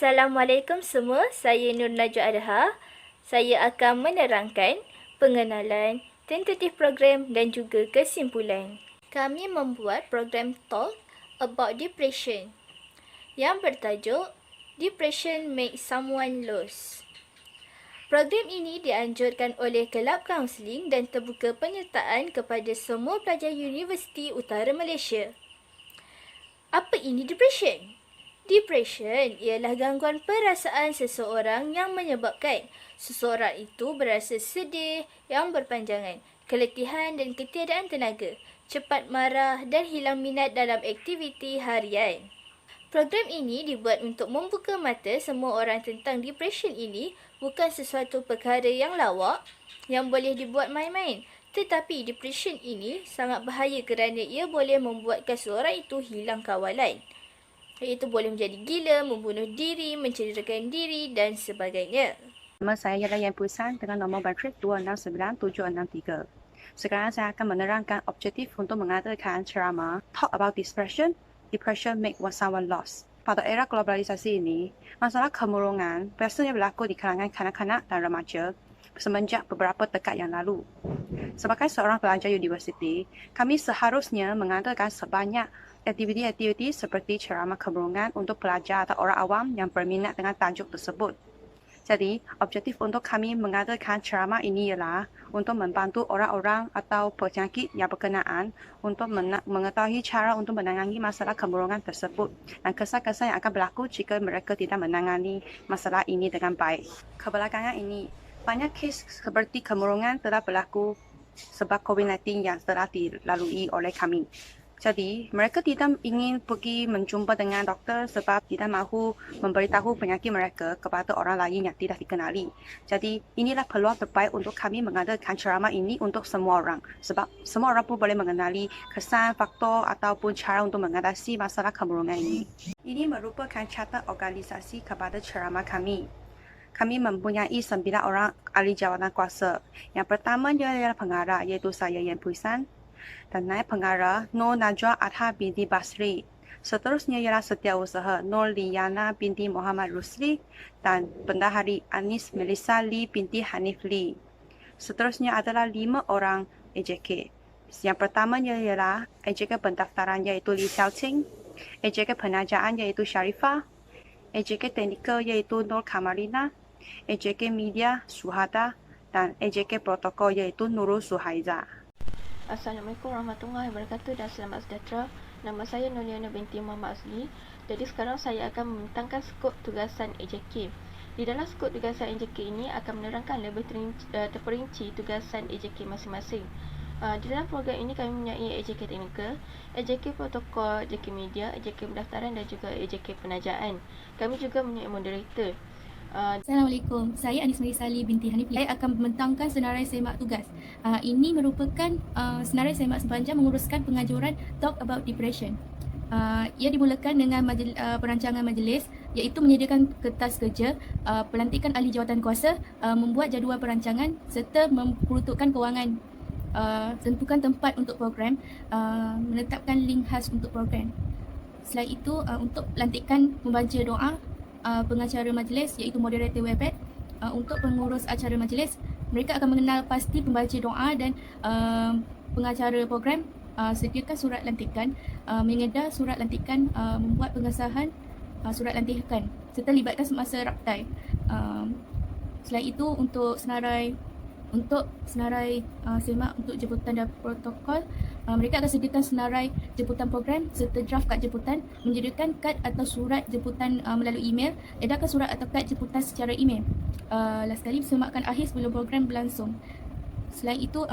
Assalamualaikum semua, saya Nur Najwa Adha. Saya akan menerangkan pengenalan, tentatif program dan juga kesimpulan. Kami membuat program Talk About Depression yang bertajuk Depression Makes Someone Lose. Program ini dianjurkan oleh Kelab Kaunseling dan terbuka penyertaan kepada semua pelajar Universiti Utara Malaysia. Apa ini depression? Depression ialah gangguan perasaan seseorang yang menyebabkan seseorang itu berasa sedih yang berpanjangan, keletihan dan ketiadaan tenaga, cepat marah dan hilang minat dalam aktiviti harian. Program ini dibuat untuk membuka mata semua orang tentang depression ini bukan sesuatu perkara yang lawak yang boleh dibuat main-main. Tetapi depression ini sangat bahaya kerana ia boleh membuatkan seseorang itu hilang kawalan. Iaitu boleh menjadi gila, membunuh diri, mencederakan diri dan sebagainya. Nama saya ialah Yan Puisan dengan nombor bateri 269763. Sekarang saya akan menerangkan objektif untuk mengadakan ceramah Talk About Depression Make Someone Lost. Pada era globalisasi ini, masalah kemurungan biasanya berlaku di kalangan kanak-kanak dan remaja semenjak beberapa dekad yang lalu. Sebagai seorang pelajar universiti, kami seharusnya mengadakan sebanyak aktiviti-aktiviti seperti ceramah kemurungan untuk pelajar atau orang awam yang berminat dengan tajuk tersebut. Jadi, objektif untuk kami mengadakan ceramah ini ialah untuk membantu orang-orang atau penyakit yang berkenaan untuk mengetahui cara untuk menangani masalah kemurungan tersebut dan kesan-kesan yang akan berlaku jika mereka tidak menangani masalah ini dengan baik. Kebelakangan ini, banyak kes seperti kemurungan telah berlaku sebab COVID-19 yang telah dilalui oleh kami. Jadi, mereka tidak ingin pergi menjumpa dengan doktor sebab tidak mahu memberitahu penyakit mereka kepada orang lain yang tidak dikenali. Jadi, inilah peluang terbaik untuk kami mengadakan ceramah ini untuk semua orang. Sebab semua orang pun boleh mengenali kesan, faktor ataupun cara untuk mengatasi masalah kemurungan ini. Ini merupakan catat organisasi kepada ceramah kami. Kami mempunyai 9 orang ahli jawatan kuasa. Yang pertamanya ialah pengarah iaitu saya Yan Puisan. Dan naib pengarah Nur Najwa Adha binti Basri. Seterusnya ialah setiausaha Nur Liana binti Muhammad Rusli dan bendahari Anis Melissa Lee binti Hanif Lee. Seterusnya adalah 5 orang AJK. Yang pertamanya ialah AJK pendaftaran iaitu Lee Xiao Qing, AJK penajaan iaitu Sharifah, AJK teknikal iaitu Nur Kamarina, AJK media Suhada dan AJK protokol iaitu Nurul Suhaiza. Assalamualaikum warahmatullahi wabarakatuh dan selamat sejahtera. Nama saya Nuliana binti Muhammad Azli. Jadi sekarang saya akan membentangkan skop tugasan AJK. Di dalam skop tugasan AJK ini akan menerangkan lebih terperinci tugasan AJK masing-masing. Di dalam program ini kami mempunyai AJK teknikal, AJK protokol, AJK media, AJK pendaftaran dan juga AJK penajaan. Kami juga mempunyai moderator. Assalamualaikum, saya Anis Melissa Lee binti Hanif Lee. Saya akan membentangkan senarai semak tugas. Ini merupakan senarai semak sepanjang menguruskan pengajuran Talk About Depression. Ia dimulakan dengan perancangan majlis iaitu menyediakan kertas kerja, pelantikan ahli jawatan kuasa, membuat jadual perancangan serta memperuntukkan kewangan, tentukan tempat untuk program, menetapkan link khas untuk program. Selain itu, untuk pelantikan membaca doa, pengacara majlis iaitu moderator webpad. Untuk pengurus acara majlis, mereka akan mengenal pasti pembaca doa dan pengacara program. Sediakan surat lantikan, mengedar surat lantikan, membuat pengesahan surat lantikan serta libatkan semasa raptai. Selain itu, untuk senarai semak untuk jemputan dan protokol, mereka akan sediakan senarai jemputan program serta draft kad jemputan, menyediakan kad atau surat jemputan melalui email, edarkan surat atau kad jemputan secara email. Last sekali, semakkan akhir sebelum program berlangsung. Selain itu,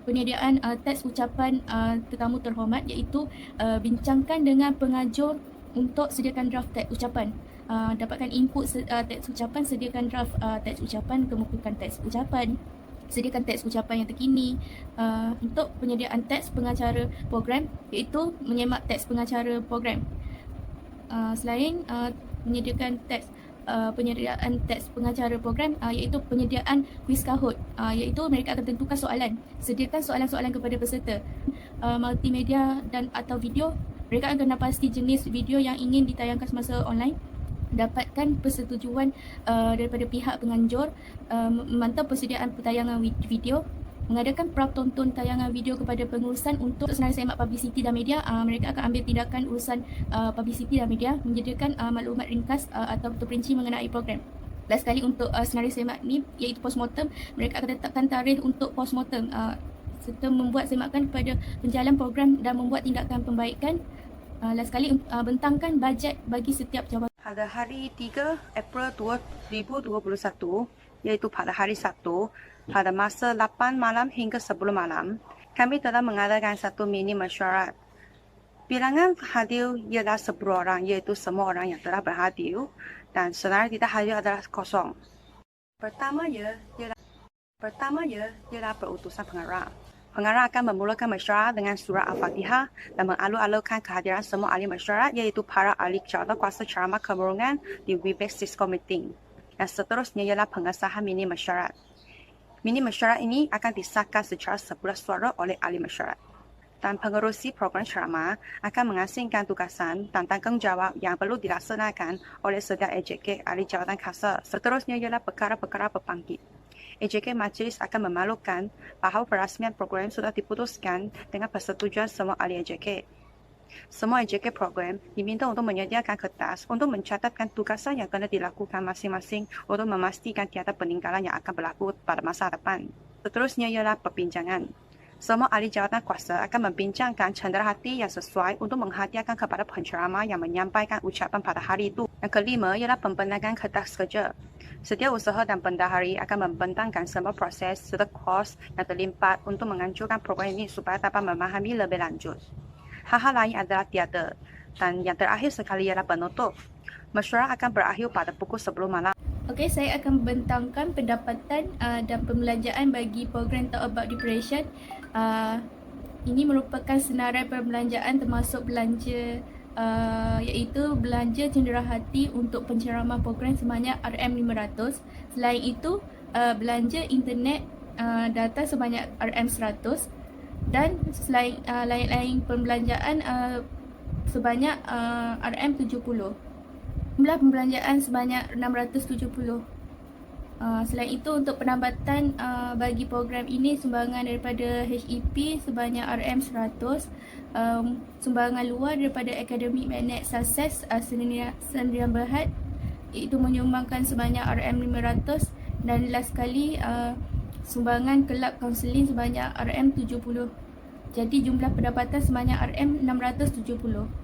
penyediaan teks ucapan tetamu terhormat iaitu bincangkan dengan pengajur untuk sediakan draft teks ucapan. Dapatkan input teks ucapan, sediakan draft teks ucapan, kemukakan teks ucapan, sediakan teks ucapan yang terkini. Untuk penyediaan teks pengacara program iaitu menyemak teks pengacara program. Selain menyediakan penyediaan teks pengacara program iaitu penyediaan quiz Kahoot, iaitu mereka akan tentukan soalan, sediakan soalan-soalan kepada peserta. Multimedia dan atau video, mereka akan kenal pasti jenis video yang ingin ditayangkan semasa online. dapatkan persetujuan daripada pihak penganjur, memantau persediaan tayangan video, mengadakan pra-tonton tayangan video kepada pengurusan untuk senarai semak publicity dan media. Mereka akan ambil tindakan urusan publicity dan media, menyediakan maklumat ringkas atau terperinci mengenai program. Last sekali untuk senarai semak ni iaitu postmortem, mereka akan tetapkan tarikh untuk postmortem serta membuat semakan kepada penjalan program dan membuat tindakan pembaikan. Last sekali bentangkan bajet bagi setiap jabatan. Pada hari 3 April 2021, iaitu pada hari Sabtu, pada masa 8 malam hingga 10 malam, kami telah mengadakan satu mini mesyuarat. Bilangan hadir ialah 10 orang, iaitu semua orang yang telah berhadir, dan senarai tidak hadir adalah kosong. Pertamanya ialah perutusan pengarah. Pengarah akan memulakan mesyuarat dengan surah Al-Fatihah dan mengalu-alukan kehadiran semua ahli mesyuarat, iaitu para ahli kuasa ceramah kemurungan di Webex Cisco Meeting. Dan seterusnya ialah pengesahan mini mesyuarat. Mini mesyuarat ini akan disahkan secara sebulan suara oleh ahli mesyuarat. Dan pengerusi program ceramah akan mengasingkan tugasan dan tanggungjawab yang perlu dilaksanakan oleh setiap AJK ahli jawatan khasa. Seterusnya ialah perkara-perkara berbangkit. AJK Majlis akan memaklumkan bahawa perasmian program sudah diputuskan dengan persetujuan semua ahli AJK. Semua AJK program diminta untuk menyediakan kertas untuk mencatatkan tugasan yang kena dilakukan masing-masing untuk memastikan tiada peninggalan yang akan berlaku pada masa depan. Seterusnya ialah perbincangan. Semua ahli jawatan kuasa akan membincangkan cenderahati yang sesuai untuk menghadiahkan kepada penceramah yang menyampaikan ucapan pada hari itu. Yang kelima ialah pembentangan kertas kerja. Setiap usaha dan bendahari akan membentangkan semua proses serta kos yang terlibat untuk menganjurkan program ini supaya dapat memahami lebih lanjut. Hal-hal lain adalah tiada. Dan yang terakhir sekali ialah penutup. Mesyuarat akan berakhir pada pukul 10 malam. Okey, saya akan membentangkan pendapatan dan pembelanjaan bagi program Talk About Depression. Ini merupakan senarai perbelanjaan termasuk belanja iaitu belanja cenderahati untuk penceramah program sebanyak RM500. Selain itu, belanja internet data sebanyak RM100 dan selain lain-lain pembelanjaan sebanyak RM70. Jumlah pembelanjaan sebanyak 670. Selain itu, untuk penambatan bagi program ini, sumbangan daripada HEP sebanyak RM100, sumbangan luar daripada Academic Magnet Success Sdn Bhd itu menyumbangkan sebanyak RM500, dan last sekali sumbangan kelab kaunseling sebanyak RM70. Jadi jumlah pendapatan sebanyak RM670.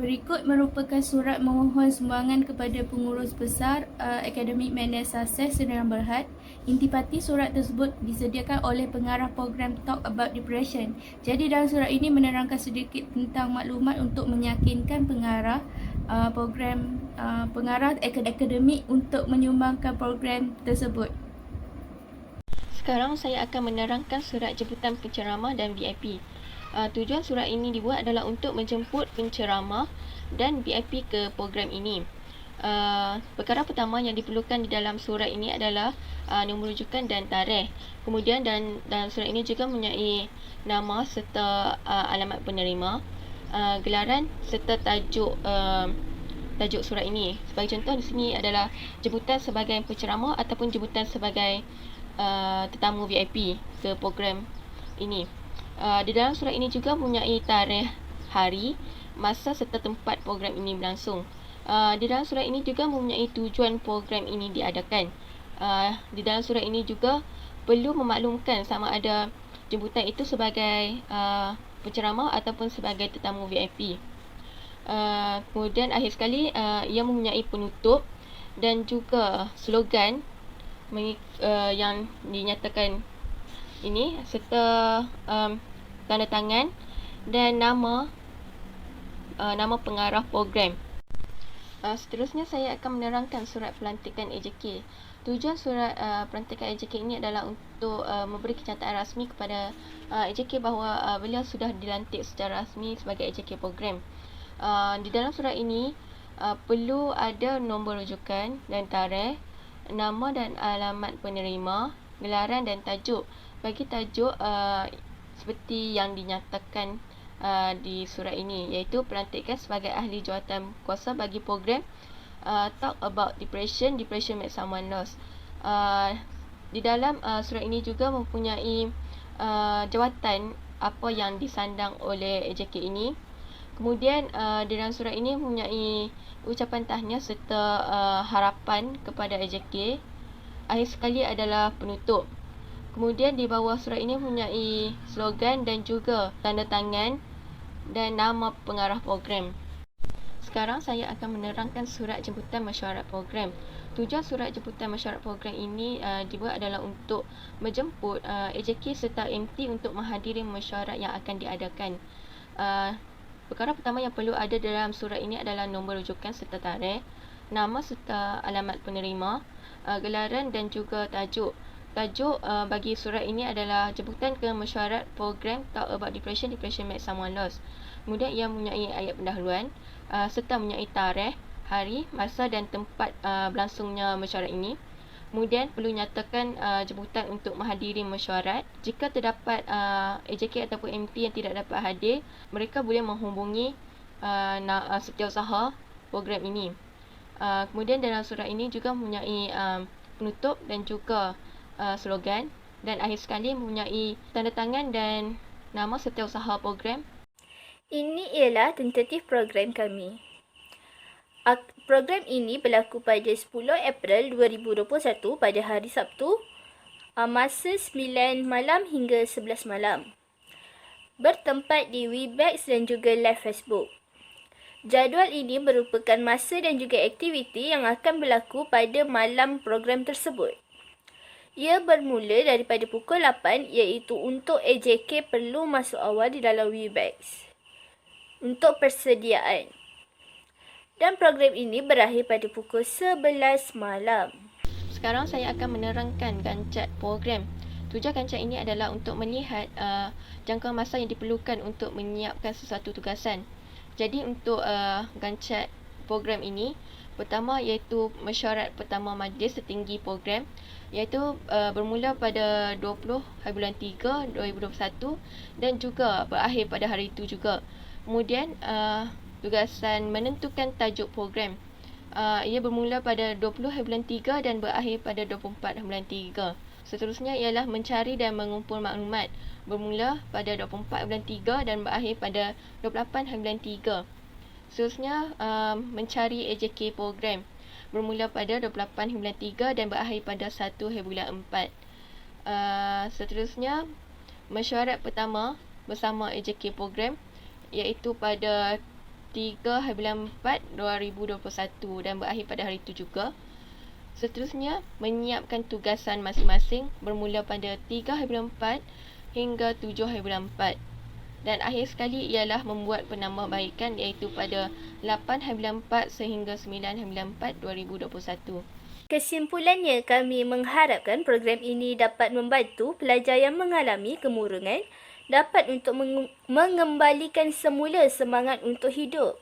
Berikut merupakan surat memohon sumbangan kepada pengurus besar Academic Magnet Success Sdn Bhd. Intipati surat tersebut disediakan oleh pengarah program Talk About Depression. Jadi dalam surat ini menerangkan sedikit tentang maklumat untuk meyakinkan pengarah pengarah akademik untuk menyumbangkan program tersebut. Sekarang saya akan menerangkan surat jemputan penceramah dan VIP. Tujuan surat ini dibuat adalah untuk menjemput penceramah dan VIP ke program ini. Perkara pertama yang diperlukan di dalam surat ini adalah nombor rujukan dan tarikh. Kemudian dalam surat ini juga mempunyai nama serta alamat penerima, gelaran serta tajuk surat ini. Sebagai contoh, di sini adalah jemputan sebagai penceramah ataupun jemputan sebagai tetamu VIP ke program ini. Di dalam surat ini juga mempunyai tarikh, hari, masa serta tempat program ini berlangsung. Di dalam surat ini juga mempunyai tujuan program ini diadakan. Di dalam surat ini juga perlu memaklumkan sama ada jemputan itu sebagai penceramah ataupun sebagai tetamu VIP. Kemudian akhir sekali ia mempunyai penutup dan juga slogan yang dinyatakan ini serta tanda tangan dan nama pengarah program. Seterusnya saya akan menerangkan surat pelantikan AJK. Tujuan surat pelantikan AJK ini adalah untuk memberi kenyataan rasmi kepada AJK bahawa beliau sudah dilantik secara rasmi sebagai AJK program. Di dalam surat ini perlu ada nombor rujukan dan tarikh, nama dan alamat penerima, gelaran dan tajuk. Bagi tajuk seperti yang dinyatakan di surat ini, iaitu pelantikan sebagai ahli jawatan kuasa bagi program talk about depression make someone lost. Di dalam surat ini juga mempunyai jawatan apa yang disandang oleh AJK ini. Kemudian di dalam surat ini mempunyai ucapan tahniah serta harapan kepada AJK. Akhir sekali adalah penutup. Kemudian di bawah surat ini mempunyai slogan dan juga tanda tangan dan nama pengarah program. Sekarang saya akan menerangkan surat jemputan mesyuarat program. Tujuan surat jemputan mesyuarat program ini dibuat adalah untuk menjemput AJK serta MT untuk menghadiri mesyuarat yang akan diadakan. Perkara pertama yang perlu ada dalam surat ini adalah nombor rujukan serta tarikh, nama serta alamat penerima, gelaran dan juga tajuk. Tajuk bagi surat ini adalah jemputan ke mesyuarat program Talk About Depression Make Someone Lost. Kemudian ia mempunyai ayat pendahuluan serta mempunyai tarikh, hari, masa dan tempat berlangsungnya mesyuarat ini. Kemudian perlu nyatakan jemputan untuk menghadiri mesyuarat. Jika terdapat AJK ataupun MT yang tidak dapat hadir, mereka boleh menghubungi setiausaha program ini. Kemudian dalam surat ini juga mempunyai penutup dan juga slogan, dan akhir sekali mempunyai tanda tangan dan nama setiausaha program. Ini ialah tentatif program kami. Program ini berlaku pada 10 April 2021 pada hari Sabtu, masa 9 malam hingga 11 malam. Bertempat di Webex dan juga live Facebook. Jadual ini merupakan masa dan juga aktiviti yang akan berlaku pada malam program tersebut. Ia bermula daripada pukul 8 iaitu untuk AJK perlu masuk awal di dalam Webex untuk persediaan. Dan program ini berakhir pada pukul 11 malam. Sekarang saya akan menerangkan gancat program. Tujuan gancat ini adalah untuk melihat jangka masa yang diperlukan untuk menyiapkan sesuatu tugasan. Jadi untuk gancat program ini, pertama iaitu mesyuarat pertama majlis setinggi program, iaitu bermula pada 20 hari bulan 3 2021 dan juga berakhir pada hari itu juga. Kemudian tugasan menentukan tajuk program, ia bermula pada 20 hari bulan 3 dan berakhir pada 24 hari bulan 3. Seterusnya ialah mencari dan mengumpul maklumat, bermula pada 24 hari bulan 3 dan berakhir pada 28 hari bulan 3. Seterusnya mencari AJK program, bermula pada 28 hari bulan 3 dan berakhir pada 1 hari bulan 4. Seterusnya mesyuarat pertama bersama AJK program, iaitu pada 3 hari bulan 4 2021 dan berakhir pada hari itu juga. Seterusnya menyiapkan tugasan masing-masing, bermula pada 3 hari bulan 4 hingga 7 hari bulan 4. Dan akhir sekali ialah membuat penambahbaikan, iaitu pada 8 hari bulan 4 sehingga 9 hari bulan 4 2021. Kesimpulannya, kami mengharapkan program ini dapat membantu pelajar yang mengalami kemurungan dapat untuk mengembalikan semula semangat untuk hidup.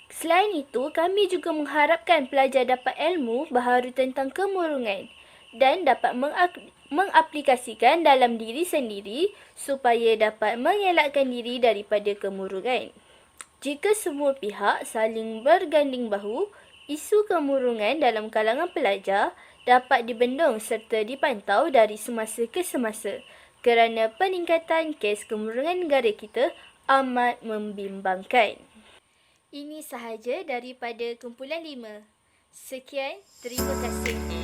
Selain itu, kami juga mengharapkan pelajar dapat ilmu baharu tentang kemurungan dan dapat mengaplikasikan dalam diri sendiri supaya dapat mengelakkan diri daripada kemurungan. Jika semua pihak saling berganding bahu, isu kemurungan dalam kalangan pelajar dapat dibendung serta dipantau dari semasa ke semasa kerana peningkatan kes kemurungan negara kita amat membimbangkan. Ini sahaja daripada kumpulan 5. Sekian, terima kasih.